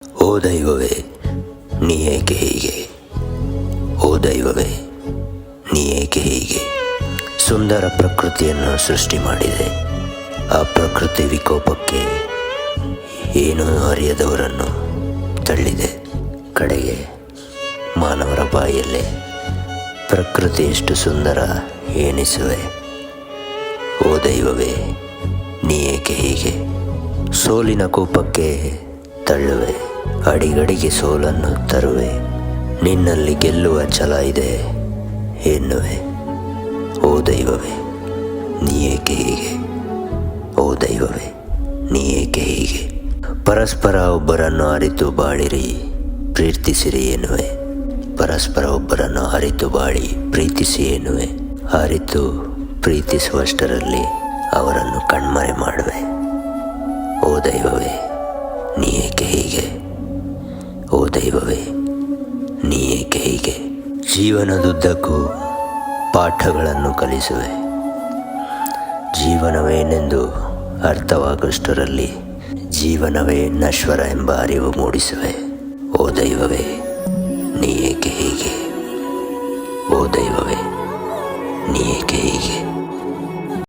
ಓ ದೈವವೇ, ನೀ ಏಕೆ ಹೀಗೆ? ಓ ದೈವವೇ, ನೀ ಏಕೆ ಹೀಗೆ? ಸುಂದರ ಪ್ರಕೃತಿಯನ್ನು ಸೃಷ್ಟಿ ಮಾಡಿದೆ. ಆ ಪ್ರಕೃತಿ ವಿಕೋಪಕ್ಕೆ ಏನೂ ಅರಿಯದವರನ್ನು ತಳ್ಳಿದೆ. ಕಡೆಗೆ ಮಾನವರ ಬಾಯಲ್ಲೇ ಪ್ರಕೃತಿ ಎಷ್ಟು ಸುಂದರ ಎನಿಸುವೆ. ಓ ದೈವವೇ, ನೀ ಏಕೆ ಹೀಗೆ? ಸೋಲಿನ ಕೋಪಕ್ಕೆ ತಳ್ಳುವೆ, ಅಡಿಗಡಿಗೆ ಸೋಲನ್ನು ತರುವೆ. ನಿನ್ನಲ್ಲಿ ಗೆಲ್ಲುವ ಛಲ ಇದೆ ಎನ್ನುವೆ. ಓ ದೈವವೇ, ನೀ ಏಕೆ ಹೀಗೆ? ಓ ದೈವವೇ, ನೀ ಏಕೆ ಹೀಗೆ? ಪರಸ್ಪರ ಒಬ್ಬರನ್ನು ಅರಿತು ಬಾಳಿರಿ, ಪ್ರೀತಿಸಿರಿ ಎನ್ನುವೆ. ಪರಸ್ಪರ ಒಬ್ಬರನ್ನು ಅರಿತು ಬಾಳಿ ಪ್ರೀತಿಸಿ ಎನ್ನುವೆ. ಅರಿತು ಪ್ರೀತಿಸುವಷ್ಟರಲ್ಲಿ ಅವರನ್ನು ಕಣ್ಮರೆ ಮಾಡುವೆ. ಓ ದೈವವೇ, ನೀ ಏಕೆ ಹೀಗೆ? ಓ ದೈವವೇ, ನೀ ಏಕೆ ಹೀಗೆ? ಜೀವನದುದ್ದಕ್ಕೂ ಪಾಠಗಳನ್ನು ಕಲಿಸುವೆ. ಜೀವನವೇನೆಂದು ಅರ್ಥವಾಗುವಷ್ಟರಲ್ಲಿ ಜೀವನವೇ ನಶ್ವರ ಎಂಬ ಅರಿವು ಮೂಡಿಸುವೆ. ಓ ದೈವವೇ,